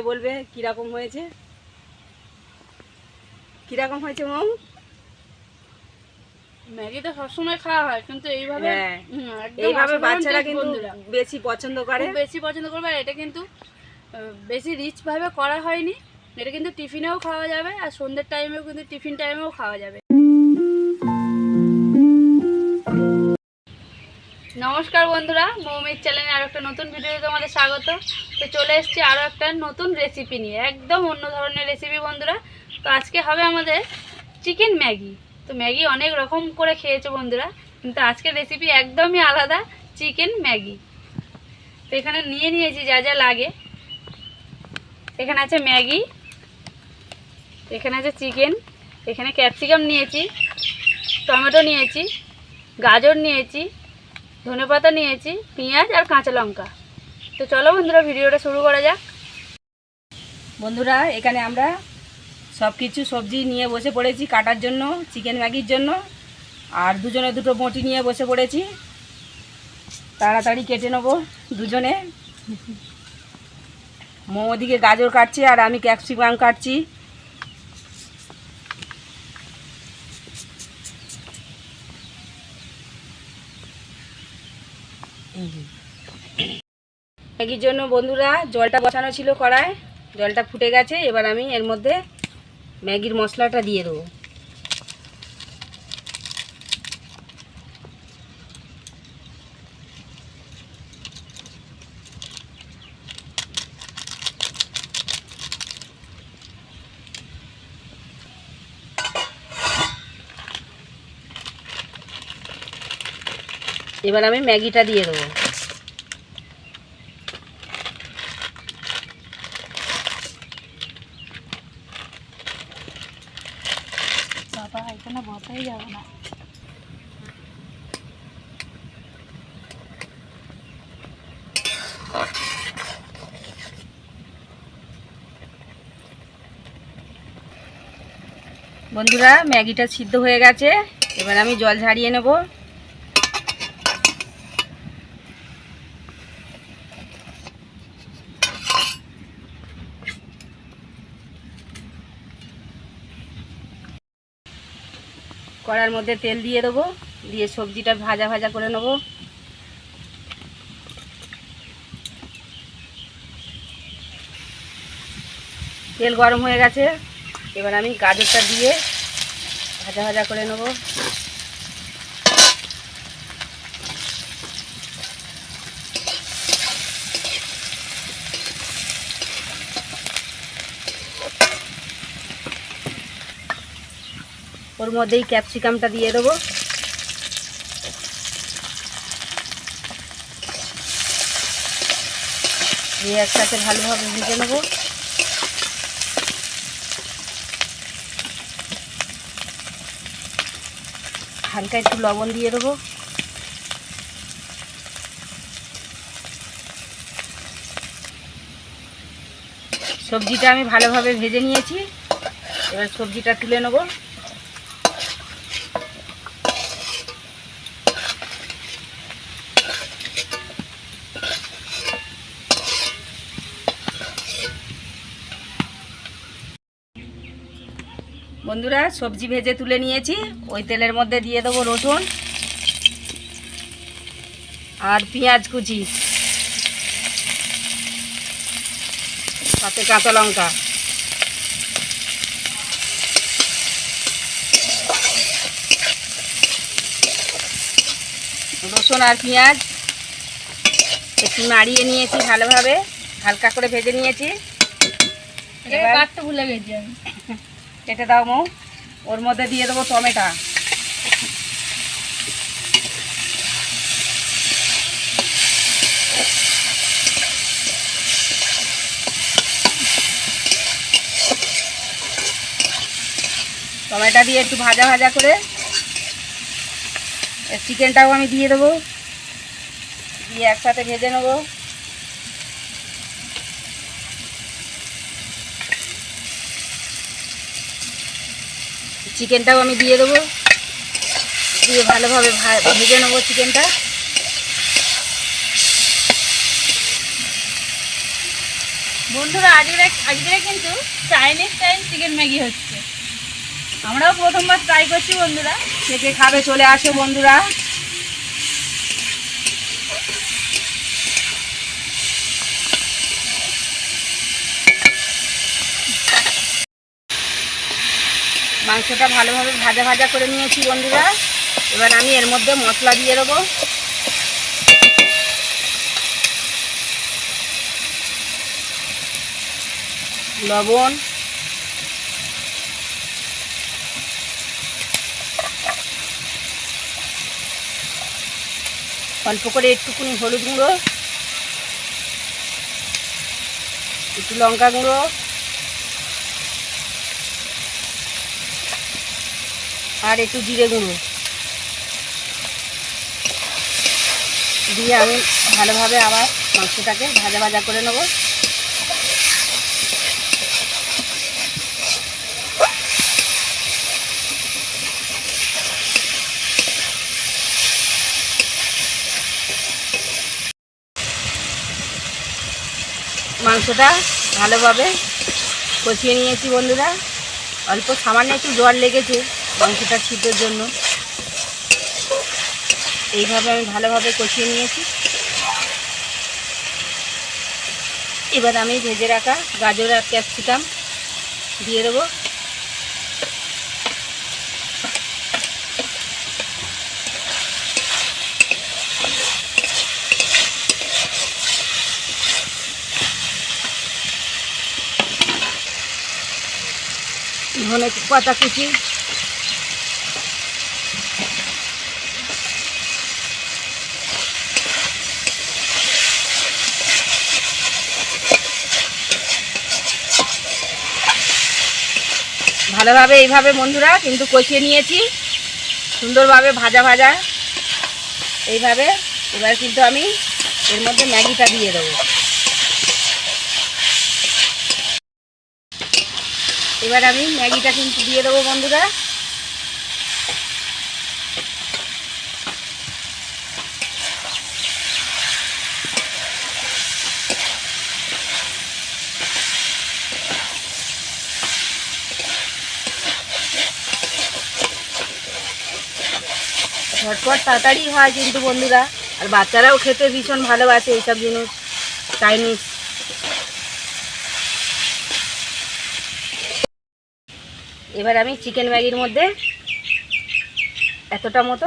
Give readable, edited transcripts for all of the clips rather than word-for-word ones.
বলবে কিরকম হয়েছে। কিরকম হয়েছে মৌ? ম্যাগি তো সবসময় খাওয়া হয়, কিন্তু এইভাবে এইভাবে বাচ্চারা কিন্তু বেশি পছন্দ করে, বেশি পছন্দ করবে। আর এটা কিন্তু বেশি রিচ ভাবে করা হয়নি। এটা কিন্তু টিফিনেও খাওয়া যাবে, আর সন্ধ্যের টাইমেও কিন্তু টিফিন টাইমেও খাওয়া যাবে। নমস্কার বন্ধুরা, মৌমির চ্যানেলে আরও একটা নতুন ভিডিওতে তোমাদের স্বাগত। তো চলে এসেছি আরও একটা নতুন রেসিপি নিয়ে, একদম অন্য ধরনের রেসিপি বন্ধুরা। তো আজকে হবে আমাদের চিকেন ম্যাগি। তো ম্যাগি অনেক রকম করে খেয়েছো বন্ধুরা, কিন্তু আজকের রেসিপি একদমই আলাদা, চিকেন ম্যাগি। তো এখানে নিয়ে নিয়েছি যা যা লাগে। এখানে আছে ম্যাগি, এখানে আছে চিকেন, এখানে ক্যাপসিকাম নিয়েছি, টমেটো নিয়েছি, গাজর নিয়েছি, ধনেপাতা নিয়েছি, পেঁয়াজ আর কাঁচা লঙ্কা। তো চলো বন্ধুরা ভিডিওটা শুরু করা যাক। বন্ধুরা এখানে আমরা সব কিছু সবজি নিয়ে বসে পড়েছি কাটার জন্য, চিকেন ম্যাগির জন্য। আর দুজনে দুটো বটি নিয়ে বসে পড়েছি, তাড়াতাড়ি কেটে নেবো দুজনে। মৌ ওদিকে গাজর কাটছে আর আমি ক্যাপসিকাম কাটছি। ম্যাগির জন্য বন্ধুরা জলটা বসানো ছিল কড়ায়, জলটা ফুটে গেছে। এবার আমি এর মধ্যে ম্যাগির মশলাটা দিয়ে দেবো। এবার আমি ম্যাগিটা দিয়ে দেবো। বাবা এখানে বসাই যাবে না। বন্ধুরা ম্যাগিটা সিদ্ধ হয়ে গেছে, এবার আমি জল ঝারিয়ে নেব। কড়ার মধ্যে তেল দিয়ে দেবো, দিয়ে সবজিটা ভাজা ভাজা করে নেব। তেল গরম হয়ে গেছে, এবার আমি গাজরটা দিয়ে ভাজা ভাজা করে নেব। ওর মধ্যেই ক্যাপসিকামটা দিয়ে দেবো। দিয়ে একসাথে ভালোভাবে ভেজে নেব। হালকা একটু লবণ দিয়ে দেবো। সবজিটা আমি ভালোভাবে ভেজে নিয়েছি, এবার সবজিটা তুলে নেব। বন্ধুরা সবজি ভেজে তুলে নিয়েছি, ওই তেলের মধ্যে দিয়ে দেবো রসুন আর পেঁয়াজ কুচি, সাথে কাঁচা লঙ্কা। রসুন আর পেঁয়াজ একটু নাড়িয়ে নিয়েছি ভালোভাবে, হালকা করে ভেজে নিয়েছি। এবার কাটতে ভুলে গেছি আমি। কেটে দাও মৌ। ওর মধ্যে দিয়ে দেবো টমেটো। টমেটো দিয়ে একটু ভাজা ভাজা করে চিকেনটাও আমি দিয়ে দেবো, দিয়ে একসাথে ভেজে নেবো। চিকেনটাও আমি দিয়ে দেবো, দিয়ে ভালোভাবে ভেজে নেবো চিকেনটা। বন্ধুরা আজকে কিন্তু চাইনিজ স্টাইল চিকেন ম্যাগি হচ্ছে। আমরাও প্রথমবার ট্রাই করছি বন্ধুরা। কে কে খাবে চলে আসো বন্ধুরা। মাংসটা ভালোভাবে ভাজা ভাজা করে নিয়েছি বন্ধুরা। এবার আমি এর মধ্যে মশলা দিয়ে দেবো। লবণ, অল্প করে একটুকুনি হলুদ গুঁড়ো, একটু লঙ্কা গুঁড়ো, আর একটু জিরে গুঁড়ো দিয়ে আমি ভালোভাবে আবার মাংসটাকে ভাজা ভাজা করে নেব। মাংসটা ভালোভাবে কষিয়ে নিয়েছি বন্ধুরা। অল্প সামান্য একটু জল লেগেছে মাংসটা সিদ্ধর জন্য। এইভাবে আমি ভালোভাবে কষিয়ে নিয়েছি। এবার আমি ভেজে রাখা গাজর আর ক্যাপসিকাম দিয়ে দেবো। ধনে পাতা কুচি, ভালোভাবে এইভাবে বন্ধুরা কিন্তু কষিয়ে নিয়েছি সুন্দরভাবে ভাজা ভাজা এইভাবে। এবার কিন্তু আমি এর মধ্যে ম্যাগিটা দিয়ে দেবো। এবার আমি ম্যাগিটা কিন্তু দিয়ে দেবো বন্ধুরা। ঝটপট তাড়াতাড়ি হয় কিন্তু বন্ধুরা, আর বাচ্চারাও খেতে ভীষণ ভালোবাসে এইসব জিনিস চাইনিজ। এবার আমি চিকেন ম্যাগির মধ্যে এতটা মতো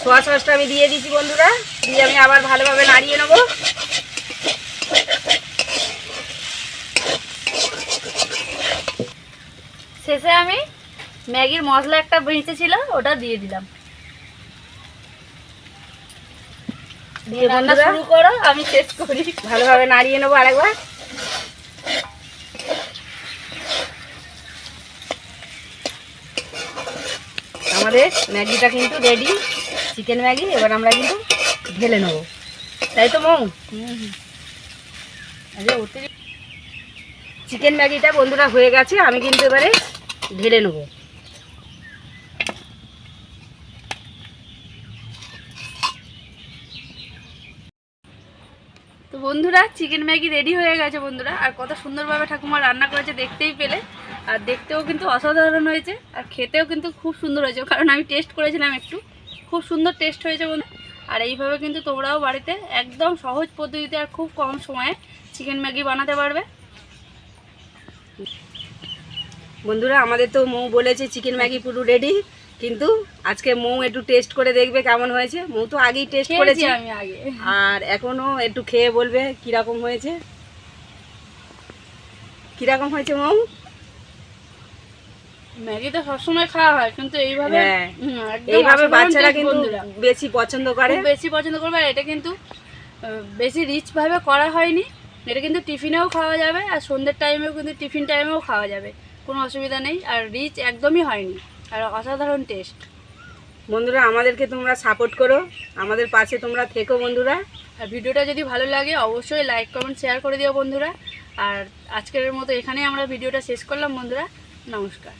সোয়া সসটা আমি দিয়ে দিচ্ছি বন্ধুরা। দিয়ে আমি আবার ভালোভাবে নাড়িয়ে নেব। শেষে আমি ম্যাগির মশলা একটা বেঁচে ছিল ওটা দিয়ে দিলাম। দিয়ে রান্না বন্ধুরা শুরু করো, আমি শেষ করি। ভালোভাবে নাড়িয়ে নেবো আরেকবার। আমাদের ম্যাগিটা কিন্তু রেডি, চিকেন ম্যাগি। এবার আমরা কিন্তু ঢেলে নেব, তাই তো মৌ? চিকেন ম্যাগিটা বন্ধুরা হয়ে গেছে, আমি কিন্তু এবারে ঢেলে নেব। তো বন্ধুরা চিকেন ম্যাগি রেডি হয়ে গেছে বন্ধুরা। আর কত সুন্দরভাবে ঠাকুমা রান্না করেছে দেখতেই পেলে। আর দেখতেও কিন্তু অসাধারণ হয়েছে, আর খেতেও কিন্তু খুব সুন্দর হয়েছে, কারণ আমি টেস্ট করেছিলাম একটু। খুব সুন্দর টেস্ট হয়েছে বন্ধু। আর এইভাবে কিন্তু তোমরাও বাড়িতে একদম সহজ পদ্ধতিতে আর খুব কম সময়ে চিকেন ম্যাগি বানাতে পারবে বন্ধুরা। আমাদের তো মৌ বলেছে চিকেন ম্যাগি পুরো রেডি, কিন্তু আজকে মৌ একটু টেস্ট করে দেখবে কেমন হয়েছে। মৌ তো আগেই টেস্ট করেছে, আমি আগে, আর এখনো একটু খেয়ে বলবে কিরকম হয়েছে। কিরকম হয়েছে মৌ? ম্যাগি তো সবসময় খাওয়া হয়, কিন্তু এইভাবে হ্যাঁ, একদম এইভাবে অসাধারণ বাচ্চারা taste কিন্তু বন্ধুরা। বেশি পছন্দ করে। খুব বেশি পছন্দ করবে। আর এটা কিন্তু বেশি রিচ ভাবে করা হয়নি। এটা কিন্তু টিফিনেও খাওয়া যাবে, আর সন্ধ্যের টাইমেও কিন্তু টিফিন টাইমেও খাওয়া যাবে, কোনো অসুবিধা নেই। আর রিচ একদমই হয়নি, আর অসাধারণ টেস্ট। বন্ধুরা আমাদেরকে তোমরা সাপোর্ট করো, আমাদের পাশে তোমরা থেকো বন্ধুরা। আর ভিডিওটা যদি ভালো লাগে অবশ্যই লাইক কমেন্ট শেয়ার করে দিও বন্ধুরা। আর আজকের মতো এখানেই আমরা ভিডিওটা শেষ করলাম বন্ধুরা। নমস্কার।